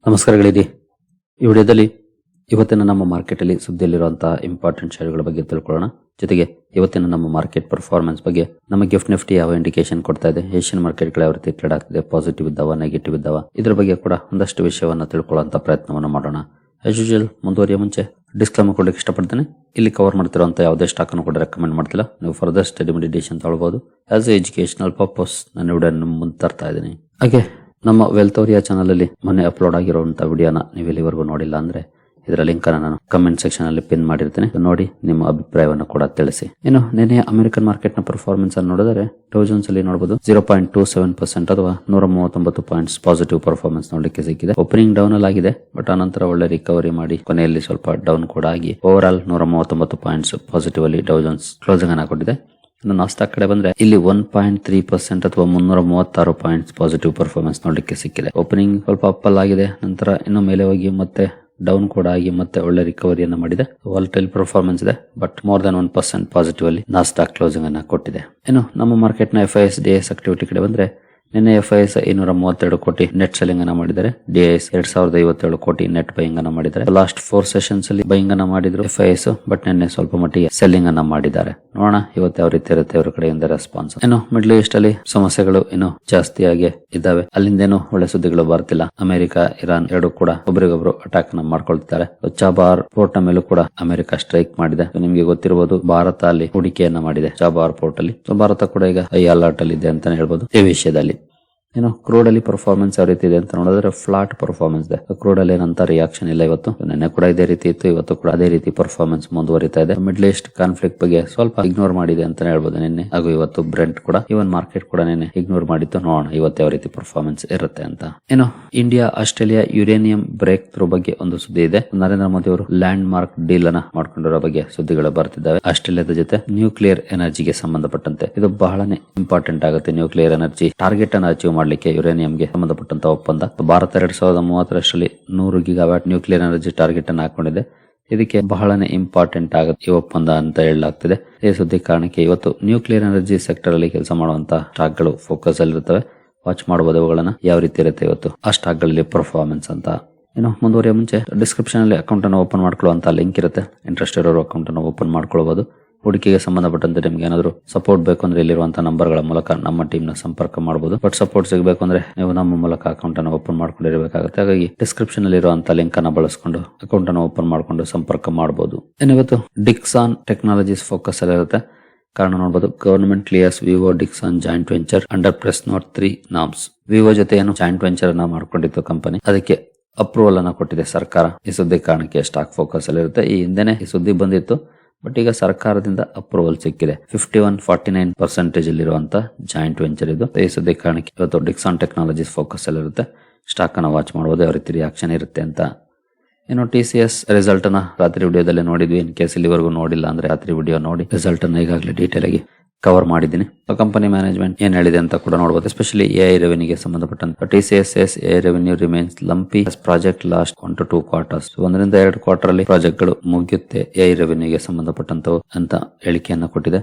ನಮಸ್ಕಾರಗಳಿರಿ. ಈ ವಿಡಿಯೋದಲ್ಲಿ ಇವತ್ತಿನ ನಮ್ಮ ಮಾರ್ಕೆಟ್ ಅಲ್ಲಿ ಸುದ್ದಿಯಲ್ಲಿರುವಂತಹ ಇಂಪಾರ್ಟೆಂಟ್ ಶೇರುಗಳ ಬಗ್ಗೆ ತಿಳ್ಕೊಳ್ಳೋಣ. ಜೊತೆಗೆ ಇವತ್ತಿನ ನಮ್ಮ ಮಾರ್ಕೆಟ್ ಪರ್ಫಾರ್ಮೆನ್ಸ್ ಬಗ್ಗೆ ನಮ್ಮ ಗಿಫ್ಟ್ ನಿಫ್ಟಿ ಯಾವ ಇಂಡಿಕೇಶನ್ ಕೊಡ್ತಾ ಇದೆ, ಏಷ್ಯನ್ ಮಾರ್ಕೆಟ್ಗಳು ಯಾವ ರೀತಿ ಟ್ರೇಡ್ ಆಗ್ತಿದೆ, ಪಾಸಿಟಿವ್ ಇದ್ದಾವ ನೆಗೆಟಿವ್ ಇದ್ದಾವ, ಇದ್ರ ಬಗ್ಗೆ ಕೂಡ ಒಂದಷ್ಟು ವಿಷಯವನ್ನ ತಿಳ್ಕೊಳ್ಳುವಂತ ಪ್ರಯತ್ನವನ್ನು ಮಾಡೋಣ. ಆಸ್ ಯೂಶುವಲ್ ಮುಂದುವರಿಯ ಮುಂಚೆ ಡಿಸ್ಕ್ಲೇಮರ್ ಕೊಡಲಿಕ್ಕೆ ಇಷ್ಟಪಡ್ತೇನೆ. ಇಲ್ಲಿ ಕವರ್ ಮಾಡ್ತಿರುವಂತ ಯಾವುದೇ ಸ್ಟಾಕ್ ಅನ್ನು ಕೂಡ ರೆಕಮೆಂಡ್ ಮಾಡ್ತಿಲ್ಲ. ನೀವು ಫರ್ದರ್ ಸ್ಟಡಿ ಮೆಡಿಟೇಷನ್ ತಗೊಳ್ಬಹುದು. ಆಸ್ ಎ ಎಜುಕೇಶನಲ್ ಪರ್ಪಸ್ ನಾನು ವಿಡಿಯೋ ಮುಂದೆ ತರ್ತಾ ಇದ್ದೀನಿ. ಹಾಗೆ ನಮ್ಮ ವೆಲ್ತೋರಿಯಾ ಚಾನಲ್ ಅಲ್ಲಿ ಮೊನ್ನೆ ಅಪ್ಲೋಡ್ ಆಗಿರುವಂತಹ ವಿಡಿಯೋನ ನೀವು ಇಲ್ಲಿವರೆಗೂ ನೋಡಿಲ್ಲ ಅಂದ್ರೆ ಇದರ ಲಿಂಕ್ ಅನ್ನು ನಾನು ಕಮೆಂಟ್ ಸೆಕ್ಷನ್ ಅಲ್ಲಿ ಪಿನ್ ಮಾಡಿರ್ತೀನಿ. ನೋಡಿ ನಿಮ್ಮ ಅಭಿಪ್ರಾಯವನ್ನು ಕೂಡ ತಿಳಿಸಿ. ಇನ್ನು ನಿನ್ನೆ ಅಮೆರಿಕನ್ ಮಾರ್ಕೆಟ್ ನ ಪರ್ಫಾರ್ಮೆನ್ಸ್ ಅನ್ನು ನೋಡಿದರೆ ಡೌ ಜೋನ್ಸ್ ಅಲ್ಲಿ ನೋಡಬಹುದು 0.27% ಅಥವಾ 139 ಪಾಯಿಂಟ್ಸ್ ಪಾಸಿಟಿವ್ ಪರ್ಫಾರ್ಮೆನ್ಸ್ ನೋಡಲಿಕ್ಕೆ ಸಿಕ್ಕಿದೆ. ಓಪನಿಂಗ್ ಡೌನ್ ಅಲ್ಲಿ ಆಗಿದೆ, ಬಟ್ ಆನಂತರ ಒಳ್ಳೆ ರಿಕವರಿ ಮಾಡಿ ಕೊನೆಯಲ್ಲಿ ಸ್ವಲ್ಪ ಡೌನ್ ಕೂಡ ಆಗಿ ಓವರ್ ಆಲ್ 139 ಪಾಯಿಂಟ್ಸ್ ಪಾಸಿಟಿವ್ ಅಲ್ಲಿ ಡೌ ಜೋನ್ಸ್ ಕ್ಲೋಸಿಂಗ್ ಅನ್ನು ಕೊಟ್ಟಿದೆ. ನಾಸ್ಡಾಕ್ ಕಡೆ ಬಂದ್ರೆ ಇಲ್ಲಿ 1.3% ಅಥವಾ 336 ಪಾಯಿಂಟ್ಸ್ ಪಾಸಿಟಿವ್ ಪರ್ಫಾರ್ಮೆನ್ಸ್ ನೋಡಲಿಕ್ಕೆ ಸಿಕ್ಕಿದೆ. ಓಪನಿಂಗ್ ಸ್ವಲ್ಪ ಅಪ್ಪಲ್ ಆಗಿದೆ, ನಂತರ ಇನ್ನು ಮೇಲೆ ಹೋಗಿ ಮತ್ತೆ ಡೌನ್ ಕೂಡ ಆಗಿ ಮತ್ತೆ ಒಳ್ಳೆ ರಿಕವರಿಯನ್ನು ಮಾಡಿದೆ. ವಾಲಟೈಲ್ ಪರ್ಫಾರ್ಮೆನ್ಸ್ ಇದೆ, ಬಟ್ ಮೋರ್ ದನ್ 1% ಪಾಸಿಟಿವ್ ಅಲ್ಲಿ ನಾಸ್ಡಾಕ್ ಕ್ಲೋಸಿಂಗ್ ಅನ್ನ ಕೊಟ್ಟಿದೆ. ಇನ್ನು ನಮ್ಮ ಮಾರ್ಕೆಟ್ ನ FIS DIS ಆಕ್ಟಿವಿಟಿ ಕಡೆ ಬಂದ್ರೆ ನಿನ್ನೆ FIS 232 ಕೋಟಿ ನೆಟ್ ಸೆಲ್ಲಿಂಗ್ ಅನ್ನ ಮಾಡಿದ್ದಾರೆ. DIS 2057 ಕೋಟಿ ನೆಟ್ ಬೈಯಿಂಗ್ ಅನ್ನ ಮಾಡಿದ್ದಾರೆ. ಲಾಸ್ಟ್ 4 ಸೆಷನ್ಸ್ ಅಲ್ಲಿ ಬೈಯಿಂಗ್ ಅನ್ನ ಮಾಡಿದ್ರು FIS, ಬಟ್ ನಿನ್ನೆ ಸ್ವಲ್ಪ ಮಟ್ಟಿಗೆ ಸೆಲ್ಲಿಂಗ್ ಅನ್ನ ಮಾಡಿದ್ದಾರೆ. ನೋಡೋಣ ಇವತ್ತು ಯಾವ ರೀತಿ ಇರುತ್ತೆ ಅವರ ಕಡೆಯಿಂದ ರೆಸ್ಪಾನ್ಸ್. ಇನ್ನು ಮಿಡ್ಲ್ ಈಸ್ಟ್ ಅಲ್ಲಿ ಸಮಸ್ಯೆಗಳು ಇನ್ನು ಜಾಸ್ತಿಯಾಗಿ ಇದ್ದಾವೆ. ಅಲ್ಲಿಂದೇನು ಒಳ್ಳೆ ಸುದ್ದಿಗಳು ಬರ್ತಿಲ್ಲ. ಅಮೆರಿಕ ಇರಾನ್ ಎರಡು ಕೂಡ ಒಬ್ಬರಿಗೊಬ್ರು ಅಟ್ಯಾಕ್ ಅನ್ನ ಮಾಡ್ಕೊಳ್ತಿದ್ದಾರೆ. ಚಾಬಾರ್ ಪೋರ್ಟ್ ನ ಮೇಲೂ ಕೂಡ ಅಮೆರಿಕ ಸ್ಟ್ರೈಕ್ ಮಾಡಿದೆ. ನಿಮಗೆ ಗೊತ್ತಿರಬಹುದು ಭಾರತ ಅಲ್ಲಿ ಹೂಡಿಕೆಯನ್ನ ಮಾಡಿದೆ ಚಾಬಾರ್ ಪೋರ್ಟ್ ಅಲ್ಲಿ. ಭಾರತ ಕೂಡ ಈಗ ಹೈ ಅಲರ್ಟ್ ಅಲ್ಲಿ ಇದೆ ಅಂತಾನೆ ಹೇಳ್ಬಹುದು ಈ ವಿಷಯದಲ್ಲಿ. ಏನು ಕ್ರೂಡ್ ಅಲ್ಲಿ ಪರ್ಫಾರ್ಮೆನ್ಸ್ ಯಾವ ರೀತಿ ಇದೆ ಅಂತ ನೋಡಿದ್ರೆ ಫ್ಲಾಟ್ ಪರ್ಫಾರ್ಮೆನ್ಸ್ ಇದೆ. ಕ್ರೂಡ್ ಅಲ್ಲಿ ಏನಂತ ರಿಯಾಕ್ಷನ್ ಇಲ್ಲ ಇವತ್ತು. ನಿನ್ನೆ ಕೂಡ ಇದೇ ರೀತಿ ಇತ್ತು, ಇವತ್ತು ಕೂಡ ಅದೇ ರೀತಿ ಪರ್ಫಾರ್ಮೆನ್ಸ್ ಮುಂದುವರಿತಾ ಇದೆ. ಮಿಡ್ಲ್ ಈಸ್ಟ್ ಕಾನ್ಫ್ಲಿಕ್ಟ್ ಬಗ್ಗೆ ಸ್ವಲ್ಪ ಇಗ್ನೋರ್ ಮಾಡಿದೆ ಅಂತ ಹೇಳ್ಬೋದು ನಿನ್ನೆ, ಹಾಗೂ ಇವತ್ತು ಬ್ರೆಂಟ್ ಕೂಡ ಇವನ್ ಮಾರ್ಕೆಟ್ ಕೂಡ ನಿನ್ನೆ ಇಗ್ನೋರ್ ಮಾಡಿತ್ತು. ನೋಡೋಣ ಇವತ್ತು ಯಾವ ರೀತಿ ಪರ್ಫಾರ್ಮೆನ್ಸ್ ಇರುತ್ತೆ ಅಂತ. ಏನು India Australia uranium breakthrough ಬಗ್ಗೆ ಒಂದು ಸುದ್ದಿ ಇದೆ. ನರೇಂದ್ರ ಮೋದಿ ಅವರು ಲ್ಯಾಂಡ್ ಮಾರ್ಕ್ ಡೀಲ್ ಅನ್ನ ಮಾಡ್ಕೊಂಡಿರೋ ಬಗ್ಗೆ ಸುದ್ದಿಗಳು ಬರ್ತಿದ್ದಾವೆ. ಆಸ್ಟ್ರೇಲಿಯಾದ ಜೊತೆ ನ್ಯೂಕ್ಲಿಯರ್ ಎನರ್ಜಿಗೆ ಸಂಬಂಧಪಟ್ಟಂತೆ ಇದು ಬಹಳನೇ ಇಂಪಾರ್ಟೆಂಟ್ ಆಗುತ್ತೆ. ನ್ಯೂಕ್ಲಿಯರ್ ಎನರ್ಜಿ ಟಾರ್ಗೆಟ್ ಅನ್ನು ಅಚೀವ್ ಮಾಡಲಿಕ್ಕೆ ಯುರೇನಿಯಂಗೆ ಸಂಬಂಧಪಟ್ಟಂತ ಒಪ್ಪಂದ. Bharat 2030 100 gigawatt nuclear energy target ಅನ್ನು ಹಾಕೊಂಡಿದೆ. ಇದಕ್ಕೆ ಬಹಳನೇ ಇಂಪಾರ್ಟೆಂಟ್ ಆಗುತ್ತೆ ಈ ಒಪ್ಪಂದ ಅಂತ ಹೇಳಲಾಗ್ತಿದೆ. ಈ ಸುದ್ದಿ ಕಾರಣಕ್ಕೆ ಇವತ್ತು ನ್ಯೂಕ್ಲಿಯರ್ ಎನರ್ಜಿ ಸೆಕ್ಟರ್ ಅಲ್ಲಿ ಕೆಲಸ ಮಾಡುವಂತಹ ಸ್ಟಾಕ್ ಗಳು ಫೋಕಸ್ ಅಲ್ಲಿ ಇರ್ತವೆ. ವಾಚ್ ಮಾಡಬಹುದು ಅವುಗಳನ್ನ ಯಾವ ರೀತಿ ಇರುತ್ತೆ ಇವತ್ತು ಆ ಸ್ಟಾಕ್ ಗಳಲ್ಲಿ ಪರ್ಫಾರ್ಮೆನ್ಸ್ ಅಂತ. ಇನ್ನು ಮುಂದುವರಿಯ ಮುಂಚೆ ಡಿಸ್ಕ್ರಿಪ್ಷನ್ ಅಲ್ಲಿ ಅಕೌಂಟ್ ಅನ್ನು ಓಪನ್ ಮಾಡ್ಕೊಳ್ಳುವಂತ ಲಿಂಕ್ ಇರುತ್ತೆ. ಇಂಟ್ರೆಸ್ಟ್ ಇರೋರು ಅಕೌಂಟ್ ಅನ್ನು ಓಪನ್ ಮಾಡ್ಕೊಳ್ಳಬಹುದು. ಹೂಡಿಕೆಗೆ ಸಂಬಂಧಪಟ್ಟಂತೆ ನಿಮ್ಗೆ ಏನಾದ್ರು ಸಪೋರ್ಟ್ ಬೇಕು ಅಂದ್ರೆ ಇಲ್ಲಿರುವಂತಹ ನಂಬರ್ಗಳ ಮೂಲಕ ನಮ್ಮ ಟೀಮ್ ನ ಸಂಪರ್ಕ ಮಾಡಬಹುದು. ಬಟ್ ಸಪೋರ್ಟ್ ಸಿಗಬೇಕು ಅಂದ್ರೆ ನೀವು ನಮ್ಮ ಮೂಲಕ ಅಕೌಂಟ್ ಅನ್ನು ಓಪನ್ ಮಾಡ್ಕೊಂಡಿರಬೇಕಾಗುತ್ತೆ. ಹಾಗಾಗಿ ಡಿಸ್ಕ್ರಿಪ್ಷನ್ ಅಲ್ಲಿ ಇರುವಂತಹ ಲಿಂಕ್ ಅನ್ನು ಬಳಸಿಕೊಂಡು ಅಕೌಂಟ್ ಅನ್ನು ಓಪನ್ ಮಾಡಿಕೊಂಡು ಸಂಪರ್ಕ ಮಾಡಬಹುದು. ಇವತ್ತು ಡಿಕ್ಸಾನ್ ಟೆಕ್ನಾಲಜೀಸ್ ಫೋಕಸ್ ಅಲ್ಲಿ ಇರುತ್ತೆ. ಕಾರಣ ನೋಡಬಹುದು, government clears Vivo Dixon joint venture under press note 3 norms. Vivo ಜೊತೆ ಏನು ಜಾಯಿಂಟ್ ವೆಂಚರ್ ಅನ್ನ ಮಾಡ್ಕೊಂಡಿತ್ತು ಕಂಪನಿ, ಅದಕ್ಕೆ ಅಪ್ರೂವಲ್ ಅನ್ನ ಕೊಟ್ಟಿದೆ ಸರ್ಕಾರ. ಈ ಸುದ್ದಿ ಕಾರಣಕ್ಕೆ ಸ್ಟಾಕ್ ಫೋಕಸ್ ಅಲ್ಲಿ ಇರುತ್ತೆ. ಈ ಹಿಂದೆನೆ ಈ ಸುದ್ದಿ ಬಂದಿತ್ತು, ಬಟ್ ಈಗ ಸರ್ಕಾರದಿಂದ ಅಪ್ರೂವಲ್ ಸಿಕ್ಕಿದೆ. 51-49% ಅಲ್ಲಿರುವಂತ ಜಾಯಿಂಟ್ ವೆಂಚರ್ ಇದು. ಈ ಸುದ್ದಿ ಕಾರಣಕ್ಕೆ ಇವತ್ತು ಡಿಕ್ಸಾನ್ ಟೆಕ್ನಾಲಜೀಸ್ ಫೋಕಸ್ ಅಲ್ಲಿ ಇರುತ್ತೆ. ಸ್ಟಾಕ್ ಅನ್ನ ವಾಚ್ ಮಾಡಬಹುದು ಯಾವ ರೀತಿ ರಿಯಾಕ್ಷನ್ ಇರುತ್ತೆ ಅಂತ. ಇನ್ನು TCS ರಿಸಲ್ಟ್ ಅನ್ನ ರಾತ್ರಿ ವಿಡಿಯೋದಲ್ಲಿ ನೋಡಿದ್ವಿ. ಇನ್ ಕೇಸ್ ಇಲ್ಲಿವರೆಗೂ ನೋಡಿಲ್ಲ ಅಂದ್ರೆ ರಾತ್ರಿ ವಿಡಿಯೋ ನೋಡಿ ರಿಸಲ್ಟ್ ಅನ್ನ ಈಗಾಗಲೇ ಡೀಟೇಲ್ ಆಗಿ ಕವರ್ ಮಾಡಿದ್ದೀನಿ. ಕಂಪನಿ ಮ್ಯಾನೇಜ್ಮೆಂಟ್ ಏನ್ ಹೇಳಿದೆ ಅಂತ ಕೂಡ ನೋಡಬಹುದು. ಎಸ್ಪೆಷಲಿ AI ರೆವೆನ್ಯೂಗೆ ಸಂಬಂಧಪಟ್ಟಂತೆ TCS AI revenue remains lumpy project last 1 to 2 quarters. 1 ರಿಂದ 2 ಕ್ವಾರ್ಟರ್ ಅಲ್ಲಿ ಪ್ರಾಜೆಕ್ಟ್ ಗಳು ಮುಗಿಯುತ್ತೆ AI ರೆವೆನ್ಯೂಗೆ ಸಂಬಂಧಪಟ್ಟಂತವು ಅಂತ ಹೇಳಿಕೆಯನ್ನ ಕೊಟ್ಟಿದೆ.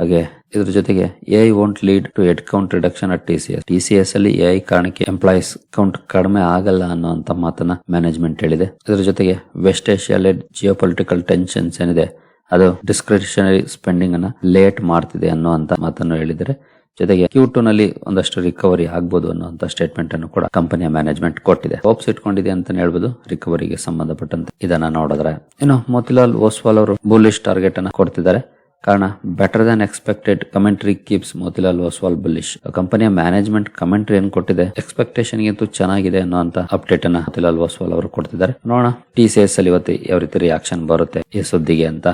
ಹಾಗೆ ಇದ್ರ ಜೊತೆಗೆ AI won't lead to head count reduction at TCS ಅಲ್ಲಿ AI ಕಾರಣಕ್ಕೆ ಎಂಪ್ಲಾಯೀಸ್ ಕೌಂಟ್ ಕಡಿಮೆ ಆಗಲ್ಲ ಅನ್ನುವಂತ ಮಾತನ್ನ ಮ್ಯಾನೇಜ್ಮೆಂಟ್ ಹೇಳಿದೆ. ಇದ್ರ ಜೊತೆಗೆ ವೆಸ್ಟ್ ಏಷ್ಯಾ ಲೆಡ್ ಜಿಯೋಪೊಲಿಟಿಕಲ್ ಟೆನ್ಷನ್ಸ್ ಏನಿದೆ ಅದು ಡಿಸ್ಕ್ರಿಷನರಿ ಸ್ಪೆಂಡಿಂಗ್ ಅನ್ನ ಲೇಟ್ ಮಾಡ್ತಿದೆ ಅನ್ನುವಂತ ಮಾತನ್ನು ಹೇಳಿದರೆ, ಜೊತೆಗೆ Q2 ನಲ್ಲಿ ಒಂದಷ್ಟು ರಿಕವರಿ ಆಗ್ಬಹುದು ಅನ್ನುವಂತ ಸ್ಟೇಟ್ಮೆಂಟ್ ಅನ್ನು ಕೂಡ ಕಂಪನಿಯ ಮ್ಯಾನೇಜ್ಮೆಂಟ್ ಕೊಟ್ಟಿದೆ. ಹೋಪ್ಸ್ ಇಟ್ಕೊಂಡಿದೆ ಅಂತ ಹೇಳ್ಬೋದು ರಿಕವರಿಗೆ ಸಂಬಂಧಪಟ್ಟಂತೆ. ಇದನ್ನ ನೋಡಿದ್ರೆ ಇನ್ನು ಮೋತಿಲಾಲ್ ಓಸ್ವಾಲ್ ಅವರು ಬುಲ್ಲಿಶ್ ಟಾರ್ಗೆಟ್ ಅನ್ನ ಕೊಡ್ತಿದ್ದಾರೆ. ಕಾರಣ better than expected commentary keeps Motilal Oswal bullish. ಕಂಪನಿಯ ಮ್ಯಾನೇಜ್ಮೆಂಟ್ ಕಮೆಂಟ್ರಿ ಏನ್ ಕೊಟ್ಟಿದೆ ಎಕ್ಸ್ಪೆಕ್ಟೇಷನ್ ಗಿಂತೂ ಚೆನ್ನಾಗಿದೆ ಅನ್ನುವಂತ ಅಪ್ಡೇಟ್ ಅನ್ನ ಮೋತಿಲಾಲ್ ಓಸ್ವಾಲ್ ಅವರು ಕೊಡ್ತಿದ್ದಾರೆ. ನೋಡೋಣ TCS ಅಲ್ಲಿ ಇವತ್ತು ಯಾವ ರೀತಿ ರಿಯಾಕ್ಷನ್ ಬರುತ್ತೆ ಈ ಸುದ್ದಿಗೆ ಅಂತ.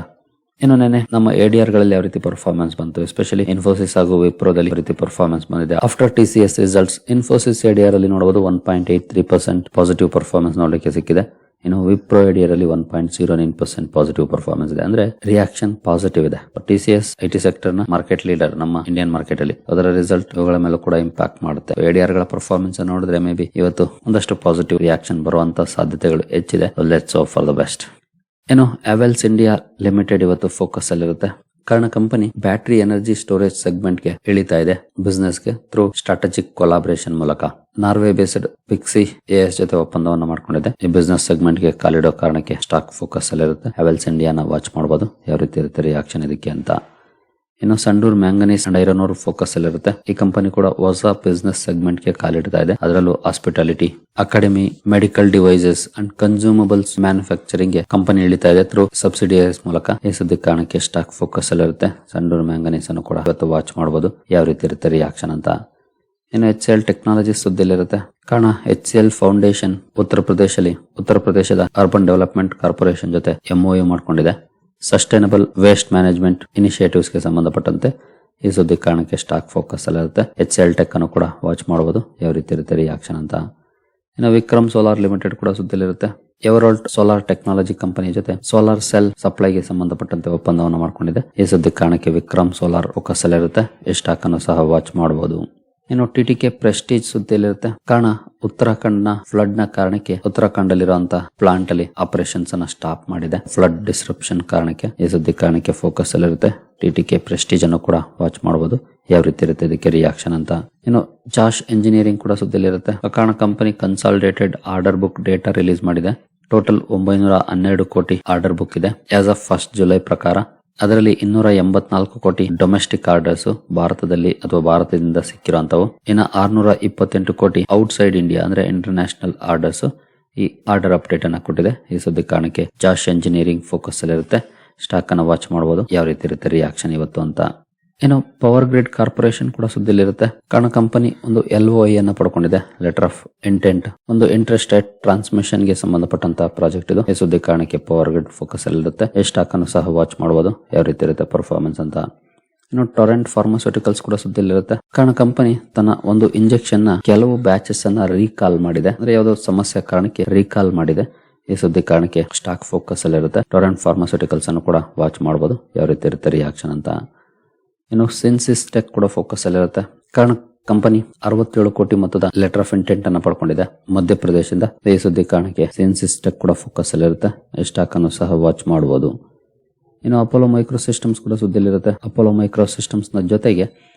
ಇನ್ನು ನೆನೆ ನಮ್ಮ ADR ಗಳಲ್ಲಿ ಯಾವ ರೀತಿ ಪರ್ಫಾರ್ಮೆನ್ಸ್ ಬಂತು, ಎಸ್ಪೆಷಲಿ ಇನ್ಫೋಸಿಸ್ ಹಾಗೂ ವಿಪ್ರೋದಲ್ಲಿ ಯಾವ ರೀತಿ ಪರ್ಫಾರ್ಮೆನ್ಸ್ ಬಂದಿದೆ after TCS results. Infosys ADR ಅಲ್ಲಿ ನೋಡಬಹುದು 1.83% ಪಾಸಿಟಿವ್ ಪರ್ಫಾರ್ಮೆನ್ಸ್ ನೋಡಲಿಕ್ಕೆ ಸಿಕ್ಕಿದೆ. ಇನ್ನು ವಿಪ್ರೋ ADR ಅಲ್ಲಿ 1.09% ಪಾಸಿಟಿವ್ ಪರ್ಫಾರ್ಮೆನ್ಸ್ ಇದೆ. ಅಂದ್ರೆ ರಿಯಾಕ್ಷನ್ ಪಾಸಿಟಿವ್ ಇದೆ. TCS IT ಸೆಕ್ಟರ್ ನ ಮಾರ್ಕೆಟ್ ಲೀಡರ್ ನಮ್ಮ ಇಂಡಿಯನ್ ಮಾರ್ಕೆಟ್ ಅಲ್ಲಿ, ಅದರ ರಿಸಲ್ಟ್ ಇವುಗಳ ಮೇಲೆ ಕೂಡ ಇಂಪ್ಯಾಕ್ಟ್ ಮಾಡುತ್ತೆ. ADR ಗಳ ಪರ್ಫಾರ್ಮೆನ್ಸ್ ನೋಡಿದ್ರೆ ಮೇ ಬಿ ಇವತ್ತು ಒಂದಷ್ಟು ಪಾಸಿಟಿವ್ ರಿಯಾಕ್ಷನ್ ಬರುವಂತ ಸಾಧ್ಯತೆಗಳು ಹೆಚ್ಚಿದೆ. Let's hope for the best. ಏನು ಅವೆಲ್ಸ್ ಇಂಡಿಯಾ ಲಿಮಿಟೆಡ್ ಇವತ್ತು ಫೋಕಸ್ ಅಲ್ಲಿರುತ್ತೆ. ಕಾರಣ company battery energy storage segment ಗೆ ಇಳಿತಾ ಇದೆ ಬಿಸ್ನೆಸ್ ಗೆ ಥ್ರೂ ಸ್ಟ್ರಾಟಜಿಕ್ ಕೊಲಾಬರೇಷನ್ ಮೂಲಕ. ನಾರ್ವೆ ಬೇಸ್ಡ್ ಪಿಕ್ಸಿ ಎಎಸ್ ಜೊತೆ ಒಪ್ಪಂದವನ್ನು ಮಾಡ್ಕೊಂಡಿದೆ. ಈ ಬಿಸ್ನೆಸ್ ಸೆಗ್ಮೆಂಟ್ ಗೆ ಕಾಲಿಡೋ ಕಾರಣಕ್ಕೆ ಸ್ಟಾಕ್ ಫೋಕಸ್ ಅಲ್ಲಿ ಇರುತ್ತೆ. ಹೆವೆಲ್ಸ್ ಇಂಡಿಯಾನ ವಾಚ್ ಮಾಡಬಹುದು ಯಾವ ರೀತಿ ಇರುತ್ತೆ ರಿಯಾಕ್ಷನ್ ಇದಕ್ಕೆ ಅಂತ. ಇನ್ನು Sandur manganese and iron ore focus ಅಲ್ಲಿ ಇರುತ್ತೆ. ಈ ಕಂಪನಿ ಕೂಡ ಹೊಸ ಬಿಸ್ನೆಸ್ ಸೆಗ್ಮೆಂಟ್ ಗೆ ಕಾಲಿಡ್ತಾ ಇದೆ. ಅದರಲ್ಲೂ hospitality, academy, medical devices and consumables manufacturing ಗೆ ಕಂಪನಿ ಇಳಿತಾ ಇದೆ ಥ್ರೂ ಸಬ್ಸಿಡಿಯರೀಸ್ ಮೂಲಕ. ಈ ಸುದ್ದಿ ಕಾರಣಕ್ಕೆ ಸ್ಟಾಕ್ ಫೋಕಸ್ ಅಲ್ಲಿ ಇರುತ್ತೆ. ಸಂಡೂರ್ ಮ್ಯಾಂಗನೀಸ್ ಅನ್ನು ಕೂಡ ಇವತ್ತು ವಾಚ್ ಮಾಡಬಹುದು ಯಾವ ರೀತಿ ಇರುತ್ತೆ ರಿಯಾಕ್ಷನ್ ಅಂತ. ಇನ್ನು HCL ಟೆಕ್ನಾಲಜೀಸ್ ಸುದ್ದಿಲಿರುತ್ತೆ. ಕಾರಣ HCL ಫೌಂಡೇಶನ್ ಉತ್ತರ ಪ್ರದೇಶದ ಅರ್ಬನ್ ಡೆವಲಪ್ಮೆಂಟ್ ಕಾರ್ಪೊರೇಷನ್ ಜೊತೆ MOU ಮಾಡಿಕೊಂಡಿದೆ. ಸಸ್ಟೈನಬಲ್ ವೇಸ್ಟ್ ಮ್ಯಾನೇಜ್ಮೆಂಟ್ ಇನಿಷಿಯೇಟಿವ್ಸ್ ಗೆ ಸಂಬಂಧಪಟ್ಟಂತೆ ಈ ಸುದ್ದಿ ಕಾರಣಕ್ಕೆ ಸ್ಟಾಕ್ ಫೋಕಸ್ ಅಲ್ಲಿರುತ್ತೆ. HCL ಟೆಕ್ ಅನ್ನು ಕೂಡ ವಾಚ್ ಮಾಡಬಹುದು ಯಾವ ರೀತಿ ಇರುತ್ತೆ ರಿಯಾಕ್ಷನ್ ಅಂತ. ಇನ್ನು ವಿಕ್ರಮ್ ಸೋಲಾರ್ ಲಿಮಿಟೆಡ್ ಕೂಡ ಸುದ್ದಿಲಿರುತ್ತೆ. ಎವರೋಲ್ಟ್ ಸೋಲಾರ್ ಟೆಕ್ನಾಲಜಿ ಕಂಪನಿ ಜೊತೆ ಸೋಲಾರ್ ಸೆಲ್ ಸಪ್ಲೈಗೆ ಸಂಬಂಧಪಟ್ಟಂತೆ ಒಪ್ಪಂದವನ್ನು ಮಾಡಿಕೊಂಡಿದೆ. ಈ ಸುದ್ದಿ ಕಾರಣಕ್ಕೆ ವಿಕ್ರಮ್ ಸೋಲಾರ್ ಫೋಕಸ್ ಅಲ್ಲಿರುತ್ತೆ. ಈ ಸ್ಟಾಕ್ ಅನ್ನು ಸಹ ವಾಚ್ ಮಾಡಬಹುದು. ಇನ್ನು TTK ಪ್ರೆಸ್ಟೀಜ್ ಸುದ್ದಿಯಲ್ಲಿರುತ್ತೆ. ಕಾರಣ ಉತ್ತರಾಖಂಡ್ ನ ಫ್ಲಡ್ ನ ಕಾರಣಕ್ಕೆ ಉತ್ತರಾಖಂಡ್ ಅಲ್ಲಿರುವಂತಹ ಪ್ಲಾಂಟ್ ಅಲ್ಲಿ ಆಪರೇಷನ್ಸ್ ಅನ್ನ ಸ್ಟಾಪ್ ಮಾಡಿದೆ. ಫ್ಲಡ್ ಡಿಸ್ರಪ್ಷನ್ ಕಾರಣಕ್ಕೆ ಈ ಸುದ್ದಿ ಕಾರಣಕ್ಕೆ ಫೋಕಸ್ ಅಲ್ಲಿರುತ್ತೆ. TTK ಪ್ರೆಸ್ಟೀಜ್ ಅನ್ನು ಕೂಡ ವಾಚ್ ಮಾಡಬಹುದು ಯಾವ ರೀತಿ ಇರುತ್ತೆ ಇದಕ್ಕೆ ರಿಯಾಕ್ಷನ್ ಅಂತ. ಇನ್ನು ಜಾಶ್ ಎಂಜಿನಿಯರಿಂಗ್ ಕೂಡ ಸುದ್ದಿಯಲ್ಲಿರುತ್ತೆ. ಕಾರಣ company consolidated order book data release ಮಾಡಿದೆ. ಟೋಟಲ್ 912 ಕೋಟಿ ಆರ್ಡರ್ ಬುಕ್ ಇದೆ ಆಸ್ ಆಫ್ 1 ಜುಲೈ ಪ್ರಕಾರ. ಅದರಲ್ಲಿ 284 ಕೋಟಿ ಡೊಮೆಸ್ಟಿಕ್ ಆರ್ಡರ್ಸ್ ಭಾರತದಲ್ಲಿ ಅಥವಾ ಭಾರತದಿಂದ ಸಿಕ್ಕಿರುವಂತವು. ಇನ್ನು 628 ಕೋಟಿ ಔಟ್ಸೈಡ್ ಇಂಡಿಯಾ ಅಂದ್ರೆ ಇಂಟರ್ನ್ಯಾಷನಲ್ ಆರ್ಡರ್ಸ್ ಈ ಆರ್ಡರ್ ಅಪ್ಡೇಟ್ ಅನ್ನ ಕೊಟ್ಟಿದೆ. ಈ ಸುದ್ದಿ ಕಾರಣಕ್ಕೆ ಜಾಶ್ ಎಂಜಿನಿಯರಿಂಗ್ ಫೋಕಸ್ ಅಲ್ಲಿರುತ್ತೆ. ಸ್ಟಾಕ್ ಅನ್ನ ವಾಚ್ ಮಾಡಬಹುದು ಯಾವ ರೀತಿ ಇರುತ್ತೆ ರಿಯಾಕ್ಷನ್ ಇವತ್ತು ಅಂತ. ಇನ್ನು ಪವರ್ ಗ್ರಿಡ್ ಕಾರ್ಪೊರೇಷನ್ ಕೂಡ ಸುದ್ದಿಲಿರುತ್ತೆ. ಕಾರಣ ಕಂಪನಿ ಒಂದು LOI ಅನ್ನ ಪಡ್ಕೊಂಡಿದೆ, ಲೆಟರ್ ಆಫ್ ಇಂಟೆಂಟ್. ಒಂದು ಇಂಟ್ರೆಸ್ಟ್ ರೇಟ್ ಟ್ರಾನ್ಸ್ಮಿಷನ್ ಗೆ ಸಂಬಂಧಪಟ್ಟಂತಹ ಪ್ರಾಜೆಕ್ಟ್ ಇದು. ಈ ಸುದ್ದಿ ಕಾರಣಕ್ಕೆ ಪವರ್ ಗ್ರಿಡ್ ಫೋಕಸ್ ಅಲ್ಲಿರುತ್ತೆ. ಈ ಸ್ಟಾಕ್ ಅನ್ನು ಸಹ ವಾಚ್ ಮಾಡಬಹುದು ಯಾವ ರೀತಿ ಇರುತ್ತೆ ಪರ್ಫಾರ್ಮೆನ್ಸ್ ಅಂತ. ಇನ್ನು ಟೊರೆಂಟ್ ಫಾರ್ಮಾಸ್ಯೂಟಿಕಲ್ಸ್ ಕೂಡ ಸುದ್ದಿಲಿರುತ್ತೆ. ಕಾರಣ ಕಂಪನಿ ತನ್ನ ಒಂದು ಇಂಜೆಕ್ಷನ್ ನ ಕೆಲವು ಬ್ಯಾಚಸ್ ಅನ್ನ ರೀಕಾಲ್ ಮಾಡಿದೆ. ಅಂದ್ರೆ ಯಾವುದೋ ಸಮಸ್ಯೆ ಕಾರಣಕ್ಕೆ ರೀಕಾಲ್ ಮಾಡಿದೆ. ಈ ಸುದ್ದಿ ಕಾರಣಕ್ಕೆ ಸ್ಟಾಕ್ ಫೋಕಸ್ ಅಲ್ಲಿರುತ್ತೆ. ಟೊರೆಂಟ್ ಫಾರ್ಮಾಸ್ಯೂಟಿಕಲ್ಸ್ ಅನ್ನು ಕೂಡ ವಾಚ್ ಮಾಡಬಹುದು ಯಾವ ರೀತಿ ಇರುತ್ತೆ ರಿಯಾಕ್ಷನ್ ಅಂತ. ಇನ್ನು ಸೆನ್ಸಿಸ್ ಟೆಕ್ ಕೂಡ ಫೋಕಸ್ ಅಲ್ಲಿರುತ್ತೆ. ಕಾರಣ ಕಂಪನಿ 67 ಕೋಟಿ ಮೊತ್ತದ ಲೆಟರ್ ಆಫ್ ಇಂಟೆಂಟ್ ಅನ್ನ ಪಡ್ಕೊಂಡಿದೆ ಮಧ್ಯಪ್ರದೇಶದಿಂದ. ಈ ಸುದ್ದಿ ಕಾರಣಕ್ಕೆ ಸೆನ್ಸಿಸ್ ಟೆಕ್ ಕೂಡ ಫೋಕಸ್ ಅಲ್ಲಿರುತ್ತೆ. ಈ ಸ್ಟಾಕ್ ಅನ್ನು ಸಹ ವಾಚ್ ಮಾಡಬಹುದು. ಇನ್ನು ಅಪೋಲೋ ಮೈಕ್ರೋ ಸಿಸ್ಟಮ್ಸ್ ಕೂಡ ಸುದ್ದಿಲಿರುತ್ತೆ. ಅಪೋಲೋ ಮೈಕ್ರೋ ಸಿಸ್ಟಮ್ಸ್ ನ ಜೊತೆಗೆ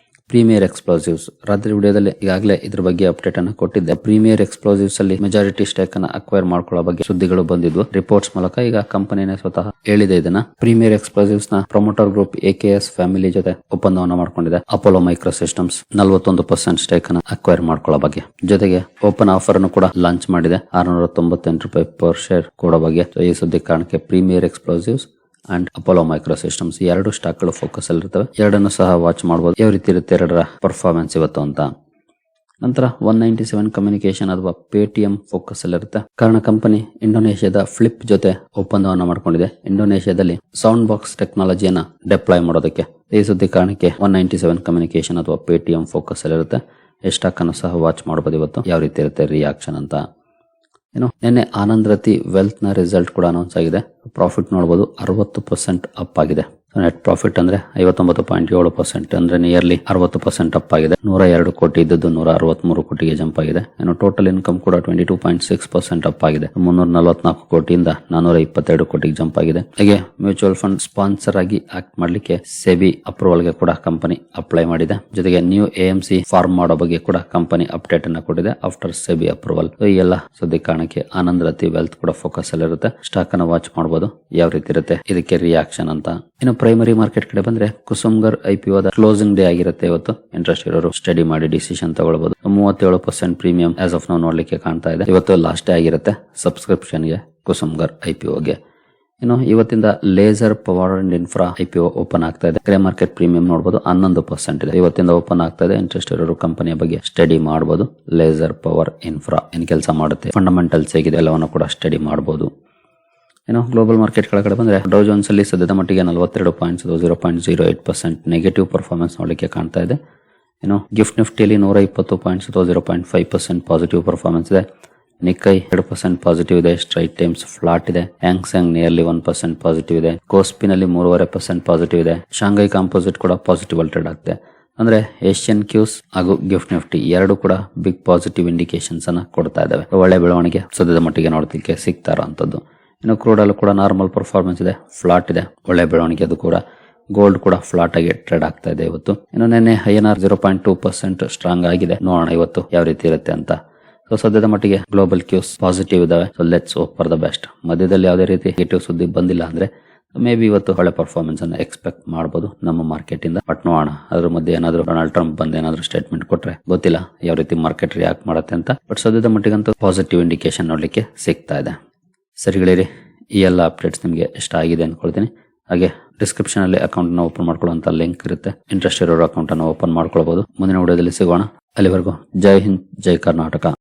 ಪ್ರೀಮಿಯರ್ ಎಕ್ಸ್ಪ್ಲೋಸಿವ್ಸ್ ರಾತ್ರಿ ವಿಡಿಯೋದಲ್ಲಿ ಈಗಾಗಲೇ ಇದ್ರ ಬಗ್ಗೆ ಅಪ್ಡೇಟ್ ಅನ್ನ ಕೊಟ್ಟಿದ್ದೆ. ಪ್ರೀಮಿಯರ್ ಎಕ್ಸ್ಪ್ಲೋಸಿವ್ಸ್ ಅಲ್ಲಿ ಮೆಜಾರಿಟಿ ಸ್ಟೇಕ್ ಅನ್ನ ಅಕ್ವೈರ್ ಮಾಡ್ಕೊಳ್ಳೋ ಬಗ್ಗೆ ಸುದ್ದಿಗಳು ಬಂದಿದ್ವು ರಿಪೋರ್ಟ್ಸ್ ಮೂಲಕ. ಈಗ ಕಂಪನಿನೇ ಸ್ವತಃ ಹೇಳಿದೆ ಇದನ್ನ. ಪ್ರೀಮಿಯರ್ ಎಕ್ಸ್ಪ್ಲೋಸಿವ್ಸ್ ನ ಪ್ರಮೋಟರ್ ಗ್ರೂಪ್ AKS ಫ್ಯಾಮಿಲಿ ಜೊತೆ ಒಪ್ಪಂದವನ್ನು ಮಾಡ್ಕೊಂಡಿದೆ. ಅಪೋಲೋ ಮೈಕ್ರೋ ಸಿಸ್ಟಮ್ಸ್ 41% ಸ್ಟೇಕ್ ಅನ್ನ ಅಕ್ವೈರ್ ಮಾಡ್ಕೊಳ್ಳೋ ಬಗ್ಗೆ. ಜೊತೆಗೆ ಓಪನ್ ಆಫರ್ ಅನ್ನು ಕೂಡ ಲಾಂಚ್ ಮಾಡಿದೆ 698 ರೂಪಾಯಿ ಪರ್ ಶೇರ್ ಕೊಡೋ ಬಗ್ಗೆ. ಈ ಸುದ್ದಿ ಕಾರಣಕ್ಕೆ ಪ್ರೀಮಿಯರ್ ಎಕ್ಸ್ಪ್ಲೋಸಿವ್ಸ್ ಅಂಡ್ ಅಪೋಲೋ ಮೈಕ್ರೋ ಸಿಸ್ಟಮ್ಸ್ ಎರಡು ಸ್ಟಾಕ್ ಗಳು ಫೋಕಸ್ ಅಲ್ಲಿರ್ತವೆ. ಎರಡನ್ನು ಸಹ ವಾಚ್ ಮಾಡಬಹುದು ಯಾವ ರೀತಿ ಇರುತ್ತೆ ಎರಡರ ಪರ್ಫಾರ್ಮೆನ್ಸ್ ಇವತ್ತು ಅಂತ. ನಂತರ 197 ಕಮ್ಯುನಿಕೇಶನ್ ಅಥವಾ ಪೇಟಿಎಂ ಫೋಕಸ್ ಅಲ್ಲಿರುತ್ತೆ. ಕಾರಣ ಕಂಪನಿ ಇಂಡೋನೇಷ್ಯಾದ ಫ್ಲಿಪ್ ಜೊತೆ ಒಪ್ಪಂದವನ್ನು ಮಾಡಿಕೊಂಡಿದೆ. ಇಂಡೋನೇಷ್ಯಾದಲ್ಲಿ ಸೌಂಡ್ ಬಾಕ್ಸ್ ಟೆಕ್ನಾಲಜಿಯನ್ನ ಡಿಪ್ಲಾಯ್ ಮಾಡೋದಕ್ಕೆ. ಈ ಸುದ್ದಿ ಕಾರಣಕ್ಕೆ 197 ಕಮ್ಯುನಿಕೇಶನ್ ಅಥವಾ ಪೇಟಿಎಂ ಫೋಕಸ್ ಅಲ್ಲಿರುತ್ತೆ. ಈ ಸ್ಟಾಕ್ ಅನ್ನು ಸಹ ವಾಚ್ ಮಾಡಬಹುದು ಇವತ್ತು ಯಾವ ರೀತಿ ಇರುತ್ತೆ ರಿಯಾಕ್ಷನ್ ಅಂತ. ಏನು ನಿನ್ನೆ ಆನಂದ್ ರತಿ ವೆಲ್ತ್ ನ ರಿಸಲ್ಟ್ ಕೂಡ ಅನೌನ್ಸ್ ಆಗಿದೆ. ಪ್ರಾಫಿಟ್ ನೋಡಬಹುದು 60% ಅಪ್ ಆಗಿದೆ. ನೆಟ್ ಪ್ರಾಫಿಟ್ ಅಂದ್ರೆ 59.7% ಅಂದ್ರೆ ನಿಯರ್ಲಿ 60% ಅಪ್ ಆಗಿದೆ. 102 ಕೋಟಿ ಇದ್ದದ್ದು 163 ಕೋಟಿಗೆ ಜಂಪ್ ಆಗಿದೆ. ಇನ್ನು ಟೋಟಲ್ ಇನ್ಕಮ್ ಕೂಡ 22.6% ಅಪ್ ಆಗಿದೆ. 344 ಕೋಟಿಯಿಂದ 422 ಕೋಟಿಗೆ ಜಂಪ್ ಆಗಿದೆ. ಹಾಗೆ ಮ್ಯೂಚುವಲ್ ಫಂಡ್ ಸ್ಪಾನ್ಸರ್ ಆಗಿ ಆಕ್ಟ್ ಮಾಡ್ಲಿಕ್ಕೆ ಸೆಬಿ ಅಪ್ರೂವಲ್ ಗೆ ಕೂಡ ಕಂಪನಿ ಅಪ್ಲೈ ಮಾಡಿದೆ. ಜೊತೆಗೆ ನ್ಯೂ AMC ಫಾರ್ಮ್ ಮಾಡೋ ಬಗ್ಗೆ ಕೂಡ ಕಂಪನಿ ಅಪ್ಡೇಟ್ ಅನ್ನ ಕೊಟ್ಟಿದೆ ಆಫ್ಟರ್ ಸೆಬಿ ಅಪ್ರೂವಲ್. ಈ ಎಲ್ಲ ಸುದ್ದಿ ಕಾರಣಕ್ಕೆ ಆನಂದ್ ರತಿ ವೆಲ್ತ್ ಕೂಡ ಫೋಕಸ್ ಅಲ್ಲಿರುತ್ತೆ. ಸ್ಟಾಕ್ ಅನ್ನ ವಾಚ್ ಮಾಡಬಹುದು ಯಾವ ರೀತಿ ಇರುತ್ತೆ ಇದಕ್ಕೆ ರಿಯಾಕ್ಷನ್ ಅಂತ. ಇನ್ನು ಪ್ರೈಮರಿ ಮಾರ್ಕೆಟ್ ಕಡೆ ಬಂದ್ರೆ ಕುಸುಮ್ಗರ್ IPO ದ ಕ್ಲೋಸಿಂಗ್ ಡೇ ಆಗಿರುತ್ತೆ ಇವತ್ತು. ಇಂಟ್ರೆಸ್ಟ್ ಇರೋರು ಸ್ಟಡಿ ಮಾಡಿ ಡಿಸಿಷನ್ ತಗೊಳ್ಬಹುದು. 37% ಪ್ರೀಮಿಯಂ ಆಸ್ ಆಫ್ ನಾವು ನೋಡ್ಲಿಕ್ಕೆ ಕಾಣ್ತಾ ಇದೆ. ಇವತ್ತು ಲಾಸ್ಟ್ ಡೇ ಆಗಿರುತ್ತೆ ಸಬ್ಸ್ಕ್ರಿಪ್ಷನ್ ಗೆ ಕುಸುಮ್ಗರ್ IPO ಗೆ. ಇನ್ನು ಇವತ್ತಿಂದ laser power and infra IPO open ಆಗ್ತಾ ಇದೆ. ಗ್ರೇ ಮಾರ್ಕೆಟ್ ಪ್ರೀಮಿಯಂ ನೋಡಬಹುದು 11% ಇದೆ. ಇವತ್ತಿಂದ ಓಪನ್ ಆಗ್ತಾ ಇದೆ. ಇಂಟ್ರೆಸ್ಟ್ ಇರೋರು ಕಂಪನಿಯ ಬಗ್ಗೆ ಸ್ಟಡಿ ಮಾಡಬಹುದು. ಲೇಸರ್ ಪವರ್ ಇನ್ಫ್ರಾ ಏನ್ ಕೆಲಸ ಮಾಡುತ್ತೆ, ಫಂಡಮೆಂಟಲ್ಸ್ ಹೇಗಿದೆ ಎಲ್ಲವನ್ನು ಕೂಡ ಸ್ಟಡಿ ಮಾಡಬಹುದು. ಏನು ಗ್ಲೋಬಲ್ ಮಾರ್ಕೆಟ್ ಕೆಳಗಡೆ ಬಂದ್ರೆ ಡೌ ಜೋನ್ಸ್ ಅಲ್ಲಿ ಸದ್ಯದ ಮಟ್ಟಿಗೆ 42 ಪಾಯಿಂಟ್ಸ್ 0.08% ನೆಗೆಟಿವ್ ಪರ್ಫಾರ್ಮೆನ್ಸ್ ನೋಡಲಿಕ್ಕೆ ಕಾಣ್ತಾ ಇದೆ. ಏನು ಗಿಫ್ಟ್ ನಿಫ್ಟಿಯಲ್ಲಿ 120 ಪಾಯಿಂಟ್ಸ್ 0.5% ಪಾಸಿಟಿವ್ ಪರ್ಫಾರ್ಮೆನ್ಸ್ ಇದೆ. ನಿಕ್ಕೈ 2% ಪಾಸಿಟಿವ್ ಇದೆ. ಸ್ಟ್ರೈಟ್ ಟೈಮ್ಸ್ ಫ್ಲಾಟ್ ಇದೆ. ಹ್ಯಾಂಗ್ಸೆಂಗ್ ನಿಯರ್ಲಿ 1% ಪಾಸಿಟಿವ್ ಇದೆ. ಕೋಸ್ಪಿನಲ್ಲಿ 3.5% ಪಾಸಿಟಿವ್ ಇದೆ. ಶಾಂಘೈ ಕಾಂಪೋಸಿಟ್ ಕೂಡ ಪಾಸಿಟಿವ್ ಅಲ್ಲಿ ಟ್ರೇಡ್ ಆಗ್ತಿದೆ. ಅಂದ್ರೆ ಏಷ್ಯನ್ ಕ್ಯೂಸ್ ಹಾಗೂ ಗಿಫ್ಟ್ ನಿಫ್ಟಿ ಎರಡು ಕೂಡ ಬಿಗ್ ಪಾಸಿಟಿವ್ ಇಂಡಿಕೇಶನ್ಸ್ ಅನ್ನ ಕೊಡ್ತಾ ಇದಾವೆ. ಒಳ್ಳೆ ಬೆಳವಣಿಗೆ ಸದ್ಯದ ಮಟ್ಟಿಗೆ ನೋಡಲಿಕ್ಕೆ ಸಿಗ್ತಾ ಇರೋಂಥದ್ದು. ಇನ್ನು ಕ್ರೂಡ್ ಆಯಿಲ್ ಕೂಡ ನಾರ್ಮಲ್ ಪರ್ಫಾರ್ಮೆನ್ಸ್ ಇದೆ, ಫ್ಲಾಟ್ ಇದೆ, ಒಳ್ಳೆ ಬೆಳವಣಿಗೆ ಅದು ಕೂಡ. ಗೋಲ್ಡ್ ಕೂಡ ಫ್ಲಾಟ್ ಆಗಿ ಟ್ರೇಡ್ ಆಗ್ತಾ ಇದೆ ಇವತ್ತು. ಇನ್ನು ನಿನ್ನೆ INR 0.2% ಸ್ಟ್ರಾಂಗ್ ಆಗಿದೆ. ನೋಡೋಣ ಇವತ್ತು ಯಾವ ರೀತಿ ಇರುತ್ತೆ ಅಂತ. ಸೊ ಸದ್ಯದ ಮಟ್ಟಿಗೆ ಗ್ಲೋಬಲ್ ಕ್ಯೂಸ್ ಪಾಸಿಟಿವ್ ಇದಾವೆ. So let's hope for the best. ಮಧ್ಯದಲ್ಲಿ ಯಾವುದೇ ರೀತಿ ನೆಗೆಟಿವ್ ಸುದ್ದಿ ಬಂದಿಲ್ಲ ಅಂದ್ರೆ ಮೇ ಬಿ ಇವತ್ತು ಒಳ್ಳೆ ಪರ್ಫಾರ್ಮೆನ್ಸ್ ಅನ್ನು ಎಕ್ಸ್ಪೆಕ್ಟ್ ಮಾಡಬಹುದು ನಮ್ಮ ಮಾರ್ಕೆಟ್ ಇಂದ. ಬಟ್ ನೋಡೋಣ, ಅದ್ರ ಮಧ್ಯೆ ಏನಾದ್ರು ಡೊನಾಲ್ಡ್ ಟ್ರಂಪ್ ಬಂದು ಏನಾದ್ರು ಸ್ಟೇಟ್ಮೆಂಟ್ ಕೊಟ್ರೆ ಗೊತ್ತಿಲ್ಲ ಯಾವ ರೀತಿ ಮಾರ್ಕೆಟ್ ರಿಯಾಕ್ಟ್ ಮಾಡುತ್ತೆ ಅಂತ. ಬಟ್ ಸದ್ಯದ ಮಟ್ಟಿಗಂತೂ ಪಾಸಿಟಿವ್ ಇಂಡಿಕೇಶನ್ ನೋಡ್ಲಿಕ್ಕೆ ಸಿಗ್ತಾ ಇದೆ. ಸರಿಗಳಿರಿ, ಈ ಎಲ್ಲ ಅಪ್ಡೇಟ್ಸ್ ನಿಮಗೆ ಇಷ್ಟ ಆಗಿದೆ ಅನ್ಕೊಳ್ತೀನಿ. ಹಾಗೆ ಡಿಸ್ಕ್ರಿಪ್ಷನ್ ಅಲ್ಲಿ ಅಕೌಂಟ್ ನ ಓಪನ್ ಮಾಡ್ಕೊಳ್ಳುವಂತ ಲಿಂಕ್ ಇರುತ್ತೆ. ಇಂಟ್ರೆಸ್ಟ್ ಇರೋರು ಅಕೌಂಟ್ ಅನ್ನು ಓಪನ್ ಮಾಡ್ಕೊಳ್ಬಹುದು. ಮುಂದಿನ ವಿಡಿಯೋದಲ್ಲಿ ಸಿಗೋಣ. ಅಲ್ಲಿವರೆಗೂ ಜೈ ಹಿಂದ್, ಜೈ ಕರ್ನಾಟಕ.